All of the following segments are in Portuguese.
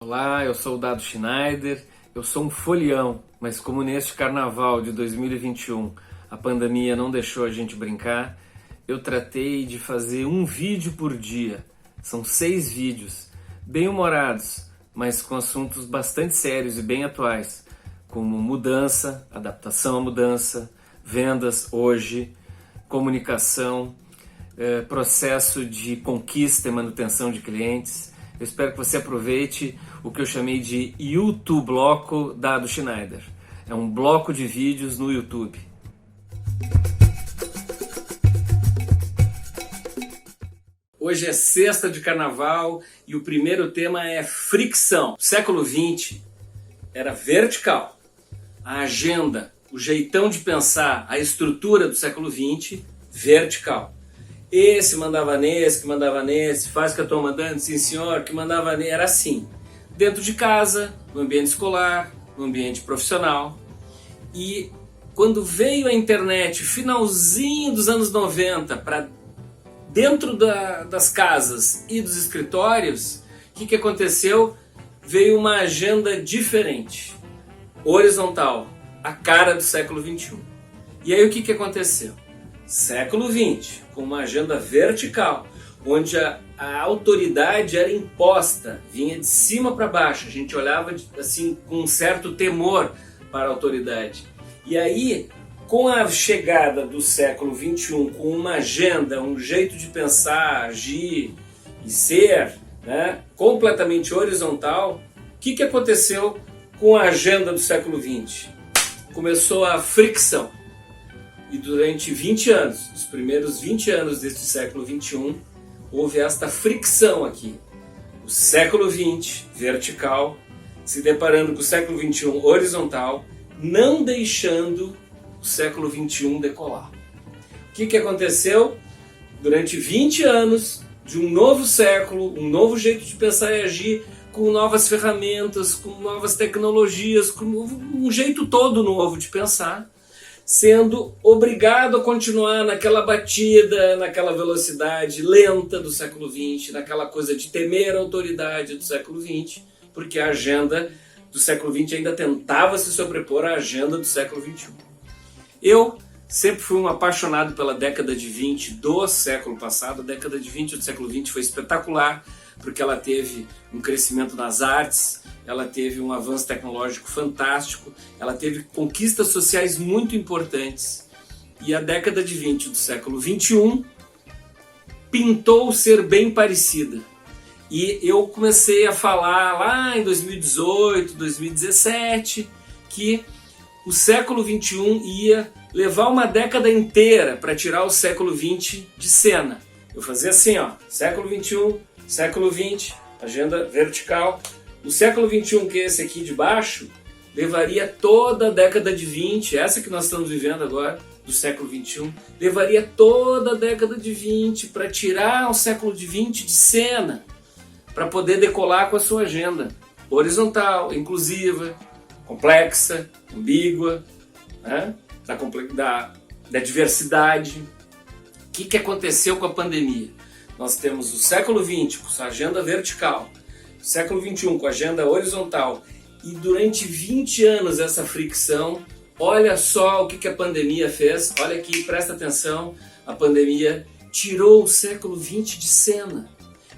Olá, eu sou o Dado Schneider, eu sou um folião, mas como neste carnaval de 2021 a pandemia não deixou a gente brincar, eu tratei de fazer um vídeo por dia. São 6 vídeos, bem humorados, mas com assuntos bastante sérios e bem atuais, como mudança, adaptação à mudança, vendas hoje, comunicação, processo de conquista e manutenção de clientes. Eu espero que você aproveite o que eu chamei de YouTube Bloco Dado Schneider. É um bloco de vídeos no YouTube. Hoje é sexta de carnaval e o primeiro tema é fricção. O século XX era vertical. A agenda, o jeitão de pensar, a estrutura do século XX, vertical. Esse mandava nesse, que mandava nesse, faz o que eu estou mandando, sim senhor, que mandava nesse, era assim. Dentro de casa, no ambiente escolar, no ambiente profissional. E quando veio a internet, finalzinho dos anos 90, para dentro das casas e dos escritórios, o que aconteceu? Veio uma agenda diferente, horizontal, a cara do século XXI. E aí o que aconteceu? Século XX, com uma agenda vertical, onde a autoridade era imposta, vinha de cima para baixo, a gente olhava assim com um certo temor para a autoridade. E aí, com a chegada do século XXI, com uma agenda, um jeito de pensar, agir e ser, né, completamente horizontal, o que aconteceu com a agenda do século XX? Começou a fricção. E durante 20 anos, os primeiros 20 anos deste século XXI, houve esta fricção aqui. O século XX, vertical, se deparando com o século XXI, horizontal, não deixando o século XXI decolar. O que aconteceu? Durante 20 anos de um novo século, um novo jeito de pensar e agir, com novas ferramentas, com novas tecnologias, com um jeito todo novo de pensar, sendo obrigado a continuar naquela batida, naquela velocidade lenta do século XX, naquela coisa de temer a autoridade do século XX, porque a agenda do século XX ainda tentava se sobrepor à agenda do século XXI. Eu sempre fui um apaixonado pela década de 20 do século passado. A década de 20 do século XX foi espetacular, porque ela teve um crescimento nas artes, ela teve um avanço tecnológico fantástico, ela teve conquistas sociais muito importantes. E a década de 20 do século XXI pintou ser bem parecida. E eu comecei a falar lá em 2018, 2017, que o século XXI ia levar uma década inteira para tirar o século XX de cena. Eu fazia assim, ó, século XXI, século XX, agenda vertical. O século XXI, que é esse aqui de baixo, levaria toda a década de 20, essa que nós estamos vivendo agora, do século XXI, levaria toda a década de 20 para tirar o século de 20 de cena, para poder decolar com a sua agenda horizontal, inclusiva, complexa, ambígua, né? da diversidade. O que aconteceu com a pandemia? Nós temos o século XX com sua agenda vertical, o século XXI com a agenda horizontal, e durante 20 anos essa fricção. Olha só o que a pandemia fez, olha aqui, presta atenção, a pandemia tirou o século XX de cena.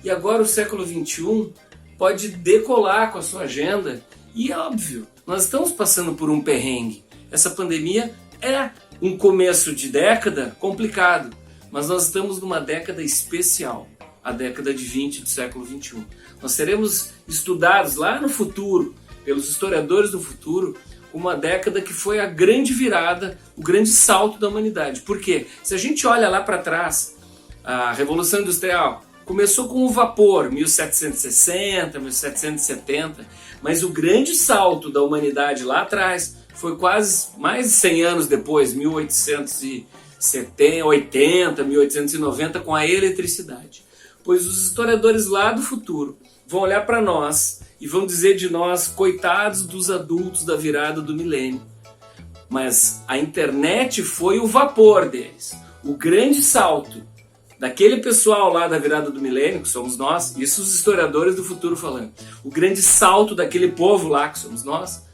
E agora o século XXI pode decolar com a sua agenda. E óbvio, nós estamos passando por um perrengue. Essa pandemia é um começo de década complicado, mas nós estamos numa década especial, a década de 20 do século XXI. Nós seremos estudados lá no futuro, pelos historiadores do futuro, uma década que foi a grande virada, o grande salto da humanidade. Por quê? Se a gente olha lá para trás, a Revolução Industrial começou com o vapor, 1760, 1770, mas o grande salto da humanidade lá atrás foi quase mais de 100 anos depois, 1880, 1890, com a eletricidade. Pois os historiadores lá do futuro vão olhar para nós e vão dizer de nós, coitados dos adultos da virada do milênio. Mas a internet foi o vapor deles, o grande salto daquele pessoal lá da virada do milênio, que somos nós, isso os historiadores do futuro falando, o grande salto daquele povo lá, que somos nós,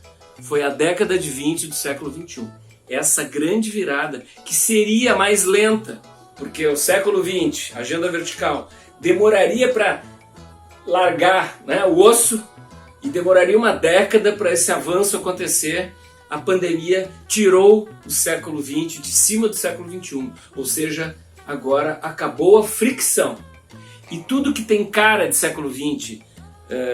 foi a década de 20 do século 21. Essa grande virada, que seria mais lenta, porque o século 20, agenda vertical, demoraria para largar, né, o osso, e demoraria uma década para esse avanço acontecer. A pandemia tirou o século 20 de cima do século 21, ou seja, agora acabou a fricção. E tudo que tem cara de século 20,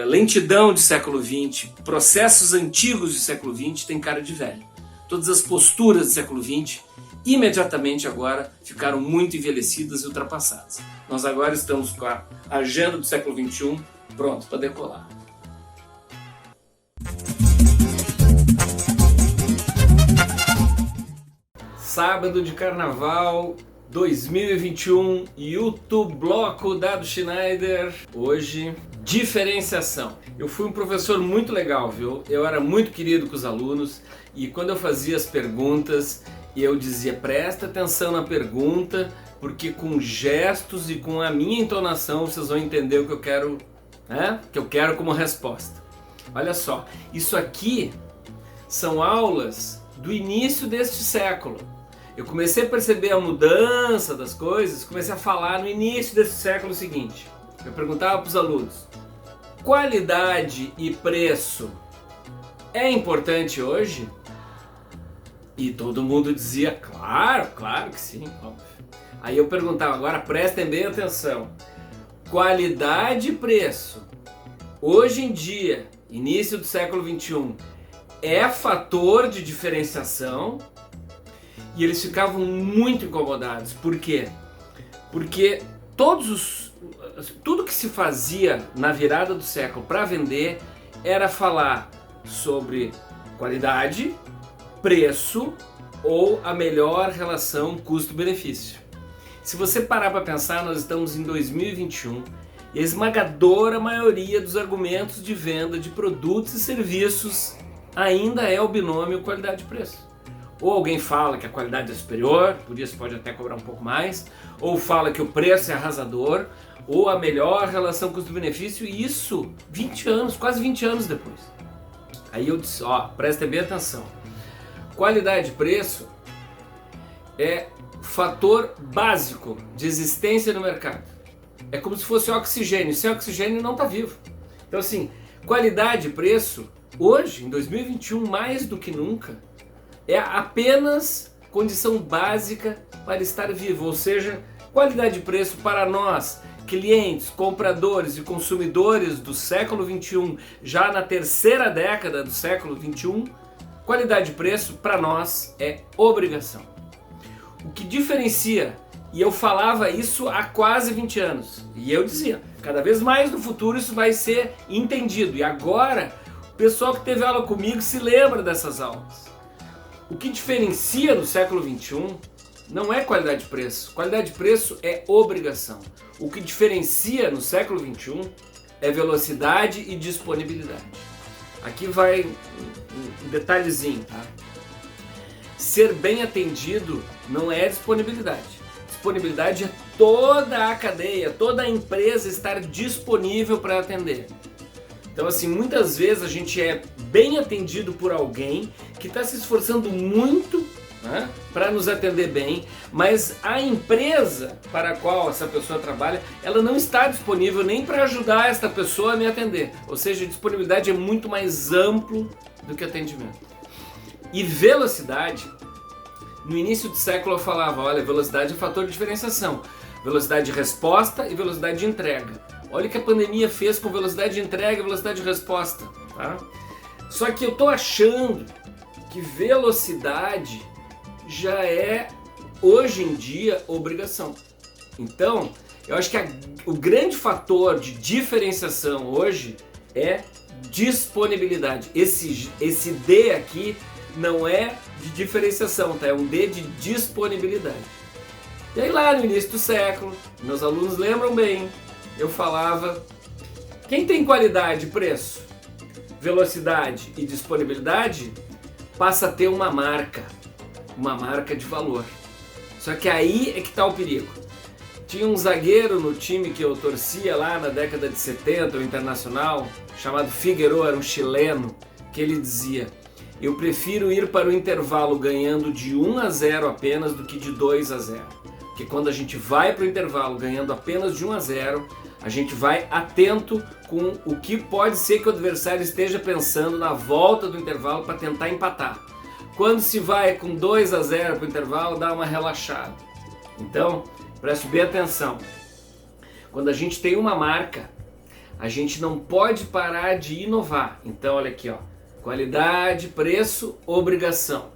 lentidão de século 20, processos antigos de século 20, tem cara de velho. Todas as posturas do século 20, imediatamente agora, ficaram muito envelhecidas e ultrapassadas. Nós agora estamos com a agenda do século 21 pronto para decolar. Sábado de Carnaval 2021, YouTube Bloco Dado Schneider. Hoje, diferenciação. Eu fui um professor muito legal, viu? Eu era muito querido com os alunos e quando eu fazia as perguntas, eu dizia, presta atenção na pergunta, porque com gestos e com a minha entonação vocês vão entender o que eu quero, né? Que eu quero como resposta. Olha só, isso aqui são aulas do início deste século. Eu comecei a perceber a mudança das coisas, comecei a falar no início desse século seguinte. Eu perguntava para os alunos, qualidade e preço é importante hoje? E todo mundo dizia, claro, claro que sim. Óbvio. Aí eu perguntava, agora prestem bem atenção, qualidade e preço, hoje em dia, início do século 21, é fator de diferenciação? E eles ficavam muito incomodados. Por quê? Porque tudo que se fazia na virada do século para vender era falar sobre qualidade, preço ou a melhor relação custo-benefício. Se você parar para pensar, nós estamos em 2021 e a esmagadora maioria dos argumentos de venda de produtos e serviços ainda é o binômio qualidade-preço. Ou alguém fala que a qualidade é superior, por isso pode até cobrar um pouco mais, ou fala que o preço é arrasador, ou a melhor relação custo-benefício, e isso 20 anos, quase 20 anos depois. Aí eu disse, ó, prestem bem atenção. Qualidade e preço é fator básico de existência no mercado. É como se fosse oxigênio, sem oxigênio não está vivo. Então assim, qualidade e preço, hoje, em 2021, mais do que nunca, é apenas condição básica para estar vivo, ou seja, qualidade e preço para nós, clientes, compradores e consumidores do século 21, já na terceira década do século 21, qualidade e preço para nós é obrigação. O que diferencia, e eu falava isso há quase 20 anos, e eu dizia, cada vez mais no futuro isso vai ser entendido, e agora o pessoal que teve aula comigo se lembra dessas aulas. O que diferencia no século 21 não é qualidade e preço. Qualidade e preço é obrigação. O que diferencia no século 21 é velocidade e disponibilidade. Aqui vai um detalhezinho, tá? Ser bem atendido não é disponibilidade. Disponibilidade é toda a cadeia, toda a empresa estar disponível para atender. Então assim, muitas vezes a gente é bem atendido por alguém que está se esforçando muito, né, para nos atender bem, mas a empresa para a qual essa pessoa trabalha, ela não está disponível nem para ajudar esta pessoa a me atender. Ou seja, a disponibilidade é muito mais amplo do que atendimento. E velocidade, no início do século eu falava, olha, velocidade é fator de diferenciação. Velocidade de resposta e velocidade de entrega. Olha o que a pandemia fez com velocidade de entrega e velocidade de resposta. Tá? Só que eu estou achando que velocidade já é, hoje em dia, obrigação. Então, eu acho que o grande fator de diferenciação hoje é disponibilidade. Esse D aqui não é de diferenciação, tá? É um D de disponibilidade. E aí lá no início do século, meus alunos lembram bem, eu falava, quem tem qualidade, preço, velocidade e disponibilidade, passa a ter uma marca de valor. Só que aí é que está o perigo. Tinha um zagueiro no time que eu torcia lá na década de 70, o Internacional, chamado Figueroa, era um chileno, que ele dizia: eu prefiro ir para o intervalo ganhando de 1-0 apenas do que de 2-0. Porque quando a gente vai para o intervalo ganhando apenas de 1-0, a gente vai atento com o que pode ser que o adversário esteja pensando na volta do intervalo para tentar empatar. Quando se vai com 2-0 para o intervalo, dá uma relaxada. Então, preste bem atenção. Quando a gente tem uma marca, a gente não pode parar de inovar. Então, olha aqui, ó. Qualidade, preço, obrigação.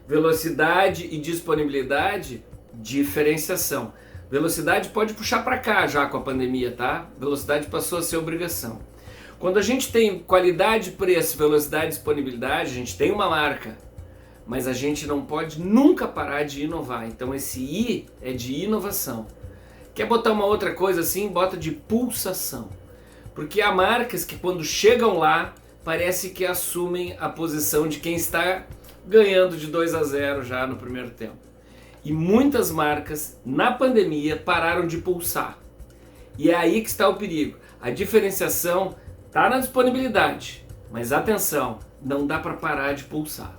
Velocidade e disponibilidade, diferenciação. Velocidade pode puxar para cá já com a pandemia, tá? Velocidade passou a ser obrigação. Quando a gente tem qualidade, preço, velocidade e disponibilidade, a gente tem uma marca, mas a gente não pode nunca parar de inovar. Então esse I é de inovação. Quer botar uma outra coisa assim? Bota de pulsação. Porque há marcas que quando chegam lá, parece que assumem a posição de quem está ganhando de 2-0 já no primeiro tempo. E muitas marcas, na pandemia, pararam de pulsar. E é aí que está o perigo. A diferenciação está na disponibilidade. Mas atenção, não dá para parar de pulsar.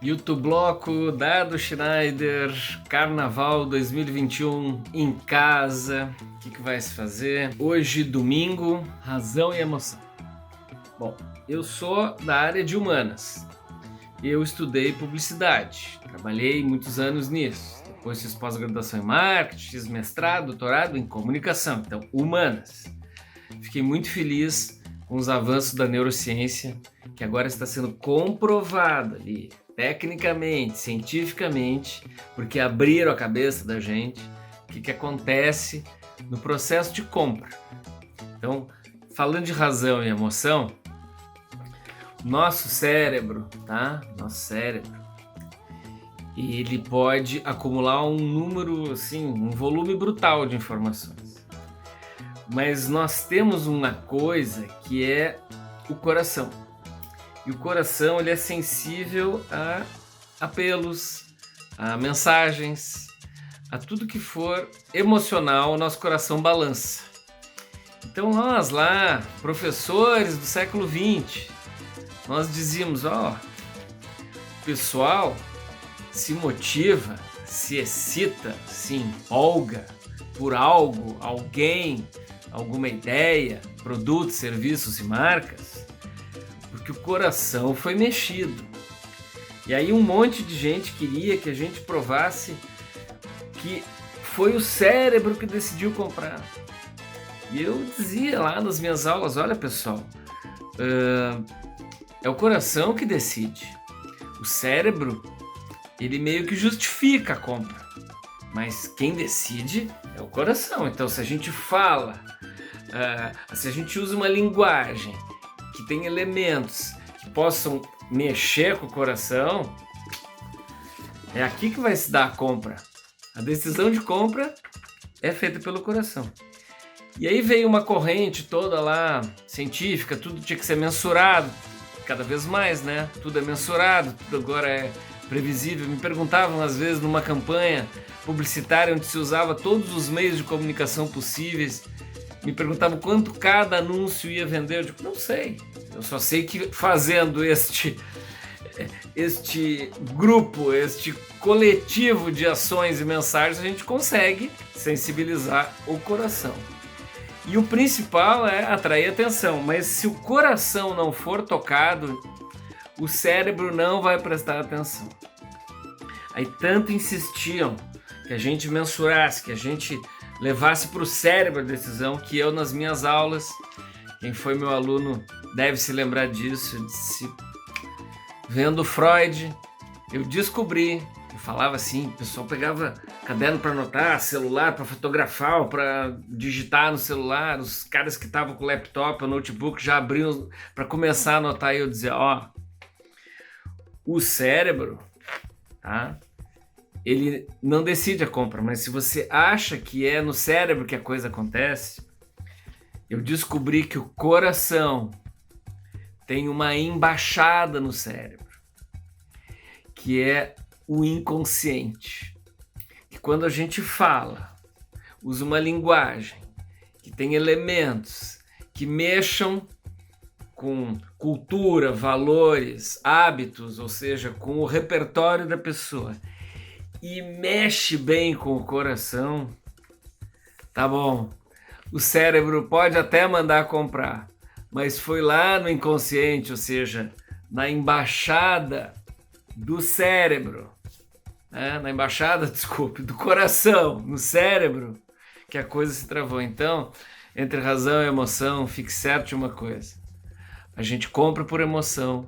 YouTube Bloco, Dado Schneider, Carnaval 2021 em casa. O que vai se fazer? Hoje, domingo, razão e emoção. Bom, eu sou da área de humanas. Eu estudei publicidade, trabalhei muitos anos nisso. Depois fiz pós-graduação em marketing, fiz mestrado, doutorado em comunicação, então humanas. Fiquei muito feliz com os avanços da neurociência, que agora está sendo comprovado ali, tecnicamente, cientificamente, porque abriram a cabeça da gente, o que acontece no processo de compra. Então, falando de razão e emoção, nosso cérebro, tá? Nosso cérebro, ele pode acumular um número, assim, um volume brutal de informações. Mas nós temos uma coisa que é o coração. E o coração, ele é sensível a apelos, a mensagens, a tudo que for emocional, o nosso coração balança. Então nós lá, professores do século XX, nós dizíamos, o pessoal se motiva, se excita, se empolga por algo, alguém, alguma ideia, produtos, serviços e marcas, porque o coração foi mexido. E aí um monte de gente queria que a gente provasse que foi o cérebro que decidiu comprar. E eu dizia lá nas minhas aulas, olha pessoal, é o coração que decide. O cérebro, ele meio que justifica a compra. Mas quem decide é o coração. Então se a gente fala, se a gente usa uma linguagem que tem elementos que possam mexer com o coração, é aqui que vai se dar a compra. A decisão de compra é feita pelo coração. E aí veio uma corrente toda lá, científica, tudo tinha que ser mensurado, cada vez mais, né? Tudo é mensurado, tudo agora é previsível. Me perguntavam às vezes numa campanha publicitária onde se usava todos os meios de comunicação possíveis, me perguntavam quanto cada anúncio ia vender. Eu digo, não sei, eu só sei que fazendo este grupo, este coletivo de ações e mensagens, a gente consegue sensibilizar o coração. E o principal é atrair atenção, mas se o coração não for tocado, o cérebro não vai prestar atenção. Aí tanto insistiam que a gente mensurasse, que a gente levasse para o cérebro a decisão, que eu nas minhas aulas, quem foi meu aluno deve se lembrar disso, eu disse, vendo Freud, eu descobri, eu falava assim, o pessoal pegava caderno para anotar, celular para fotografar, para digitar no celular, os caras que estavam com o laptop, o notebook já abriam para começar a anotar, e eu dizia, o cérebro, tá? Ele não decide a compra, mas se você acha que é no cérebro que a coisa acontece, eu descobri que o coração tem uma embaixada no cérebro, que é o inconsciente. Que quando a gente fala, usa uma linguagem que tem elementos que mexam com cultura, valores, hábitos, ou seja, com o repertório da pessoa, e mexe bem com o coração, tá bom. O cérebro pode até mandar comprar, mas foi lá no inconsciente, ou seja, na embaixada do cérebro, né? Na embaixada, desculpe, do coração, no cérebro, que a coisa se travou. Então, entre razão e emoção, fique certo de uma coisa: a gente compra por emoção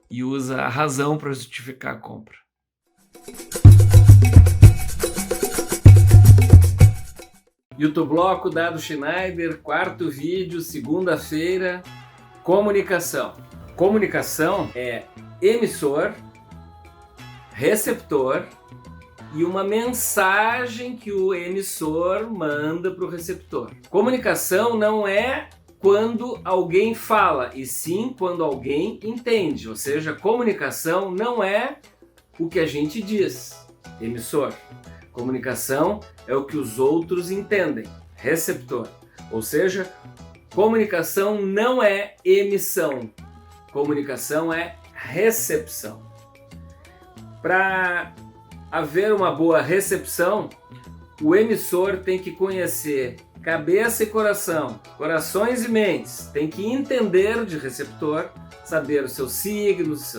e usa a razão para justificar a compra. YouTubloco Dado Schneider, quarto vídeo, segunda-feira. Comunicação. Comunicação é emissor, receptor e uma mensagem que o emissor manda para o receptor. Comunicação não é quando alguém fala, e sim quando alguém entende. Ou seja, comunicação não é o que a gente diz, emissor. Comunicação é o que os outros entendem, receptor. Ou seja, comunicação não é emissão, comunicação é recepção. Para haver uma boa recepção, o emissor tem que conhecer cabeça e coração, corações e mentes, tem que entender de receptor, saber os seus signos,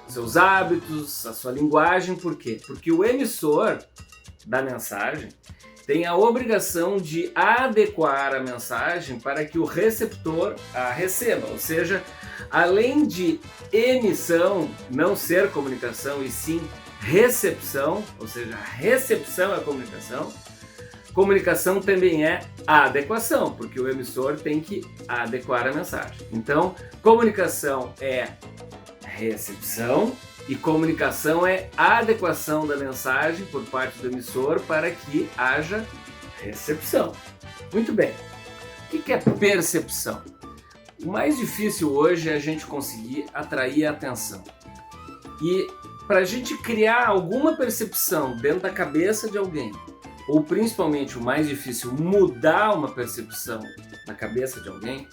seus hábitos, a sua linguagem. Por quê? Porque o emissor da mensagem tem a obrigação de adequar a mensagem para que o receptor a receba. Ou seja, além de emissão não ser comunicação e sim recepção, ou seja, a recepção é a comunicação, comunicação também é a adequação, porque o emissor tem que adequar a mensagem. Então, comunicação é recepção e comunicação é a adequação da mensagem por parte do emissor para que haja recepção. Muito bem. O que é percepção? O mais difícil hoje é a gente conseguir atrair a atenção. E para a gente criar alguma percepção dentro da cabeça de alguém, ou principalmente o mais difícil, mudar uma percepção na cabeça de alguém,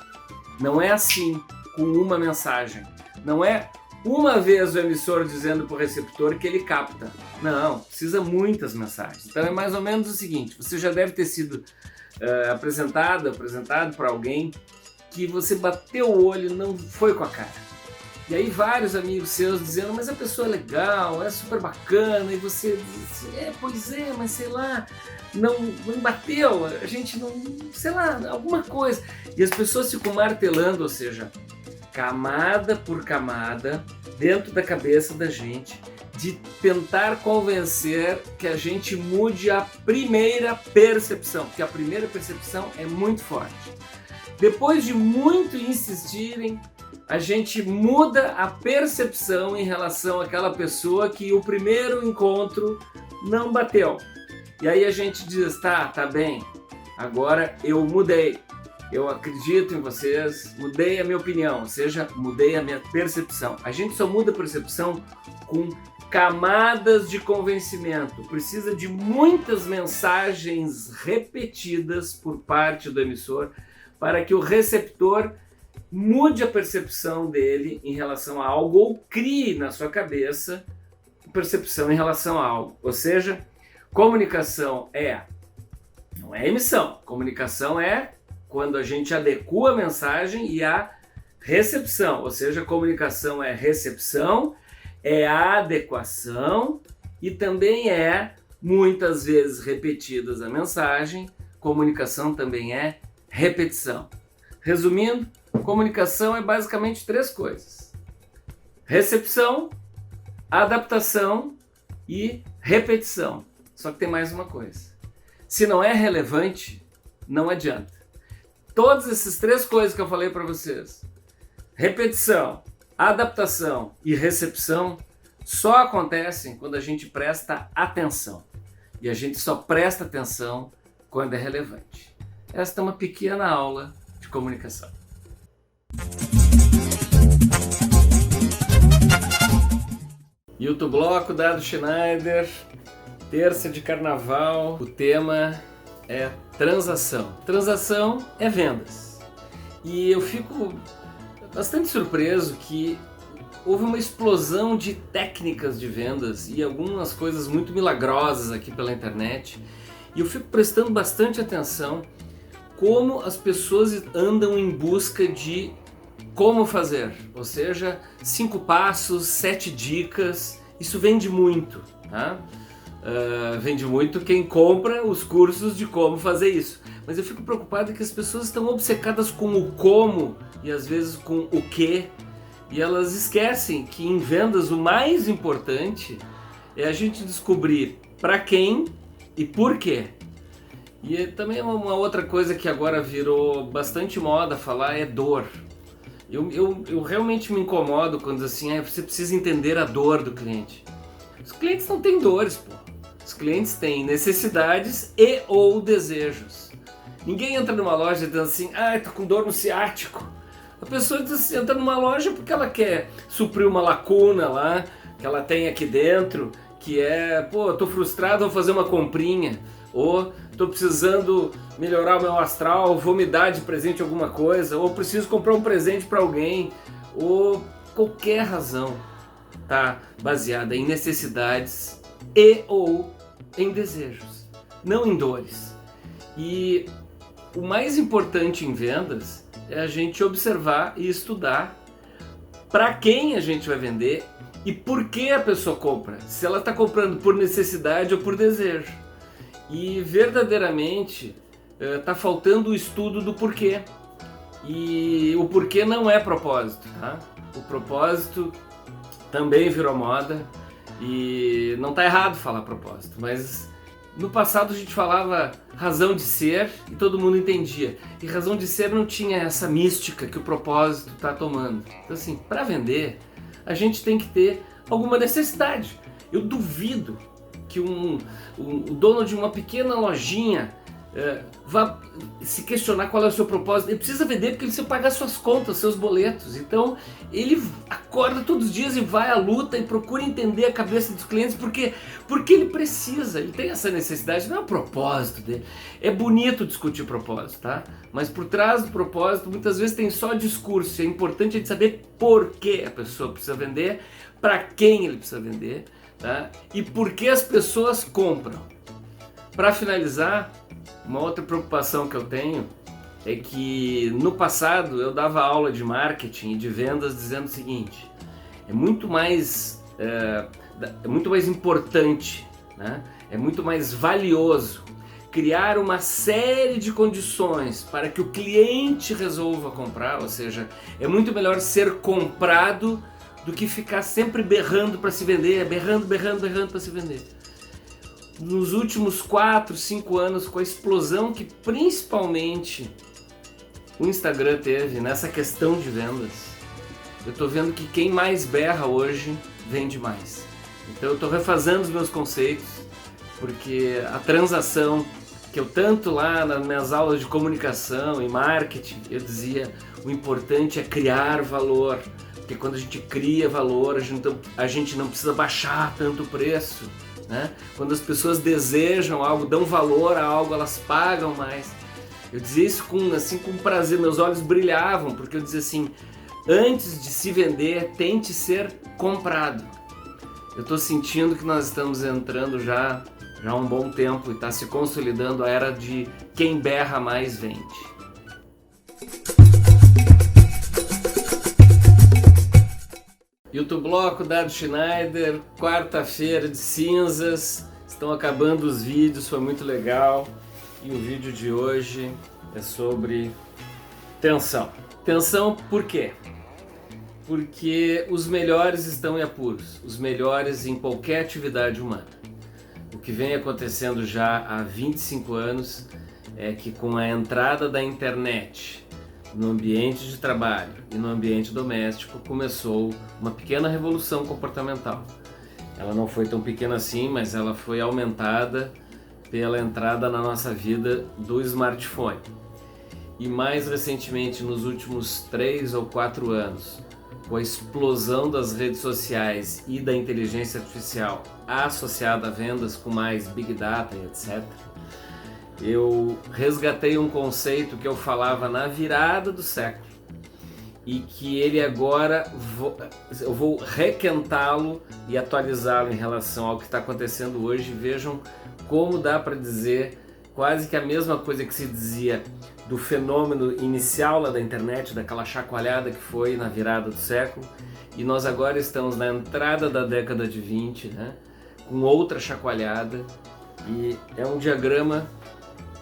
não é assim, com uma mensagem. Não é uma vez o emissor dizendo para o receptor que ele capta. Não, precisa muitas mensagens. Então é mais ou menos o seguinte: você já deve ter sido apresentado para alguém que você bateu o olho e não foi com a cara. E aí vários amigos seus dizendo, mas a pessoa é legal, é super bacana, e você diz, pois é, mas sei lá, não bateu, a gente não, sei lá, alguma coisa. E as pessoas ficam martelando, ou seja, camada por camada, dentro da cabeça da gente, de tentar convencer que a gente mude a primeira percepção, porque a primeira percepção é muito forte. Depois de muito insistirem, a gente muda a percepção em relação àquela pessoa que o primeiro encontro não bateu. E aí a gente diz, tá bem, agora eu mudei. Eu acredito em vocês, mudei a minha opinião, ou seja, mudei a minha percepção. A gente só muda a percepção com camadas de convencimento. Precisa de muitas mensagens repetidas por parte do emissor para que o receptor mude a percepção dele em relação a algo ou crie na sua cabeça percepção em relação a algo. Ou seja, comunicação não é emissão. Comunicação é quando a gente adequa a mensagem e a recepção. Ou seja, comunicação é recepção, é a adequação e também é, muitas vezes repetidas a mensagem, comunicação também é repetição. Resumindo, comunicação é basicamente 3 coisas: recepção, adaptação e repetição. Só que tem mais uma coisa: se não é relevante, não adianta. Todas essas 3 coisas que eu falei para vocês, repetição, adaptação e recepção, só acontecem quando a gente presta atenção. E a gente só presta atenção quando é relevante. Esta é uma pequena aula de comunicação. YouTube Bloco, Dado Schneider, terça de carnaval, o tema é transação. Transação é vendas. E eu fico bastante surpreso que houve uma explosão de técnicas de vendas e algumas coisas muito milagrosas aqui pela internet. E eu fico prestando bastante atenção como as pessoas andam em busca de como fazer, ou seja, 5 passos, 7 dicas, isso vende muito, tá? Vende muito quem compra os cursos de como fazer isso, mas eu fico preocupado que as pessoas estão obcecadas com o como e às vezes com o que, e elas esquecem que em vendas o mais importante é a gente descobrir para quem e por quê. E também uma outra coisa que agora virou bastante moda falar é dor. Eu realmente me incomodo quando diz assim, você precisa entender a dor do cliente. Os clientes não têm dores, pô. Os clientes têm necessidades e ou desejos. Ninguém entra numa loja dizendo assim, tô com dor no ciático. A pessoa entra numa loja porque ela quer suprir uma lacuna lá, que ela tem aqui dentro, que é, tô frustrado, vou fazer uma comprinha. Ou estou precisando melhorar o meu astral, vou me dar de presente alguma coisa, ou preciso comprar um presente para alguém, ou qualquer razão está baseada em necessidades e ou em desejos, não em dores. E o mais importante em vendas é a gente observar e estudar para quem a gente vai vender e por que a pessoa compra, se ela está comprando por necessidade ou por desejo. E verdadeiramente está faltando o estudo do porquê. E o porquê não é propósito, tá? O propósito também virou moda e não está errado falar propósito, mas no passado a gente falava razão de ser e todo mundo entendia. E razão de ser não tinha essa mística que o propósito está tomando. Então assim, para vender a gente tem que ter alguma necessidade. Eu duvido que o dono de uma pequena lojinha vá se questionar qual é o seu propósito. Ele precisa vender porque ele precisa pagar suas contas, seus boletos. Então ele acorda todos os dias e vai à luta e procura entender a cabeça dos clientes porque ele precisa, ele tem essa necessidade, não é o propósito dele. É bonito discutir propósito, tá? Mas por trás do propósito muitas vezes tem só discurso. É importante a gente saber por que a pessoa precisa vender, para quem ele precisa vender, tá? E por que as pessoas compram. Para finalizar, uma outra preocupação que eu tenho é que no passado eu dava aula de marketing e de vendas dizendo o seguinte: é muito mais importante, né? É muito mais valioso criar uma série de condições para que o cliente resolva comprar, ou seja, é muito melhor ser comprado do que ficar sempre berrando para se vender, berrando para se vender. Nos últimos 4, 5 anos, com a explosão que principalmente o Instagram teve nessa questão de vendas, eu estou vendo que quem mais berra hoje vende mais. Então eu estou refazendo os meus conceitos, porque a transação que eu tanto lá nas minhas aulas de comunicação e marketing, eu dizia, o importante é criar valor. Porque quando a gente cria valor, a gente não precisa baixar tanto o preço, né? Quando as pessoas desejam algo, dão valor a algo, elas pagam mais. Eu dizia isso com prazer, meus olhos brilhavam, porque eu dizia assim, antes de se vender, tente ser comprado. Eu estou sentindo que nós estamos entrando já há um bom tempo e está se consolidando a era de quem berra mais vende. YouTube Bloco, Dado Schneider, quarta-feira de cinzas, estão acabando os vídeos, foi muito legal. E o vídeo de hoje é sobre tensão. Tensão por quê? Porque os melhores estão em apuros, os melhores em qualquer atividade humana. O que vem acontecendo já há 25 anos é que com a entrada da internet no ambiente de trabalho e no ambiente doméstico começou uma pequena revolução comportamental. Ela não foi tão pequena assim, mas ela foi aumentada pela entrada na nossa vida do smartphone. E mais recentemente, nos últimos 3 ou 4 anos, com a explosão das redes sociais e da inteligência artificial associada a vendas com mais Big Data e etc., eu resgatei um conceito que eu falava na virada do século e que ele agora eu vou requentá-lo e atualizá-lo em relação ao que está acontecendo hoje. Vejam como dá para dizer quase que a mesma coisa que se dizia do fenômeno inicial lá da internet, daquela chacoalhada que foi na virada do século, e nós agora estamos na entrada da década de 20, né, com outra chacoalhada, e é um diagrama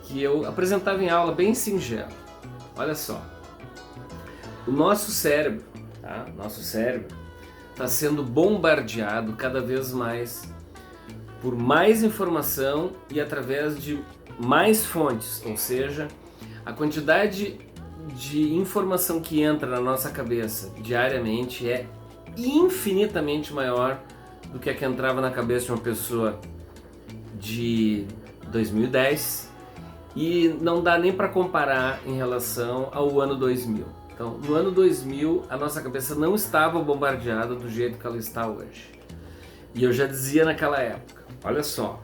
que eu apresentava em aula bem singelo. Olha só, o nosso cérebro, tá? Nosso cérebro está sendo bombardeado cada vez mais por mais informação e através de mais fontes, ou seja, a quantidade de informação que entra na nossa cabeça diariamente é infinitamente maior do que a que entrava na cabeça de uma pessoa de 2010, e não dá nem para comparar em relação ao ano 2000. Então, no ano 2000, a nossa cabeça não estava bombardeada do jeito que ela está hoje. E eu já dizia naquela época, olha só,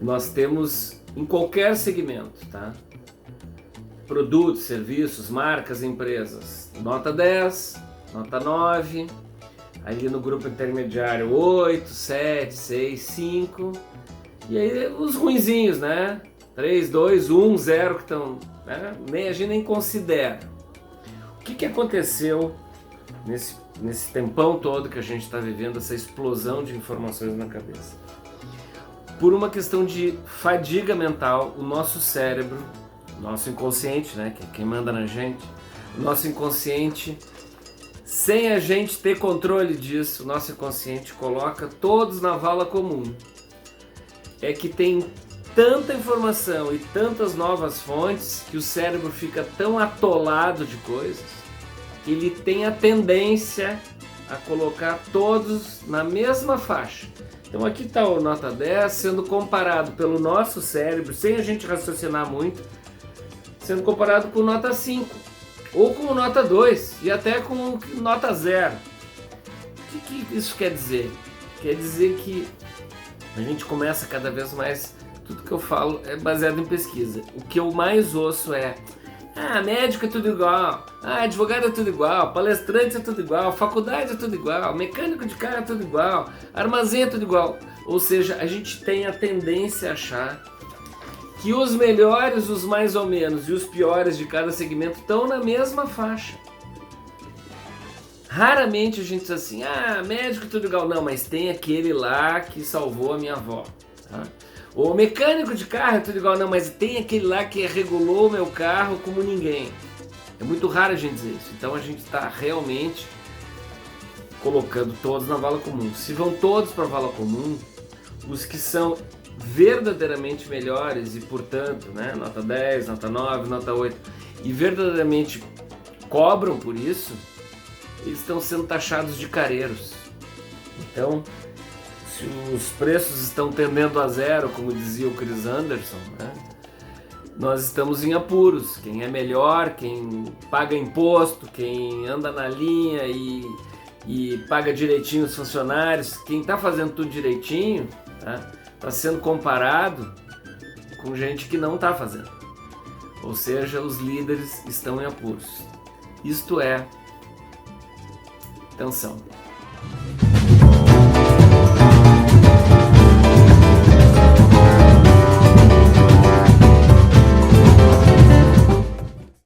nós temos em qualquer segmento, tá? Produtos, serviços, marcas, empresas, nota 10, nota 9, ali no grupo intermediário 8, 7, 6, 5, e aí os ruinzinhos, né? 3, 2, 1, 0 que estão, né? A gente nem considera. O que aconteceu nesse tempão todo que a gente está vivendo, essa explosão de informações na cabeça? Por uma questão de fadiga mental, o nosso cérebro, nosso inconsciente, né, que é quem manda na gente, o nosso inconsciente, sem a gente ter controle disso, o nosso inconsciente coloca todos na vala comum. É que tem tanta informação e tantas novas fontes que o cérebro fica tão atolado de coisas que ele tem a tendência a colocar todos na mesma faixa. Então aqui está o nota 10 sendo comparado pelo nosso cérebro, sem a gente raciocinar muito, sendo comparado com nota 5, ou com nota 2, e até com nota 0. O que isso quer dizer? Quer dizer que a gente começa cada vez mais, tudo que eu falo é baseado em pesquisa. O que eu mais ouço é: médico é tudo igual, advogado é tudo igual, palestrante é tudo igual, faculdade é tudo igual, mecânico de carro é tudo igual, armazém é tudo igual. Ou seja, a gente tem a tendência a achar que os melhores, os mais ou menos e os piores de cada segmento estão na mesma faixa. Raramente a gente diz assim: médico é tudo igual. Não, mas tem aquele lá que salvou a minha avó, tá? O mecânico de carro é tudo igual. Não, mas tem aquele lá que regulou o meu carro como ninguém. É muito raro a gente dizer isso. Então a gente está realmente colocando todos na vala comum. Se vão todos para a vala comum, os que são verdadeiramente melhores e, portanto, né, nota 10, nota 9, nota 8, e verdadeiramente cobram por isso, eles estão sendo taxados de careiros. Então, se os preços estão tendendo a zero, como dizia o Chris Anderson, né, nós estamos em apuros. Quem é melhor, quem paga imposto, quem anda na linha e paga direitinho os funcionários, quem está fazendo tudo direitinho, está sendo comparado com gente que não está fazendo. Ou seja, os líderes estão em apuros. Isto é, atenção.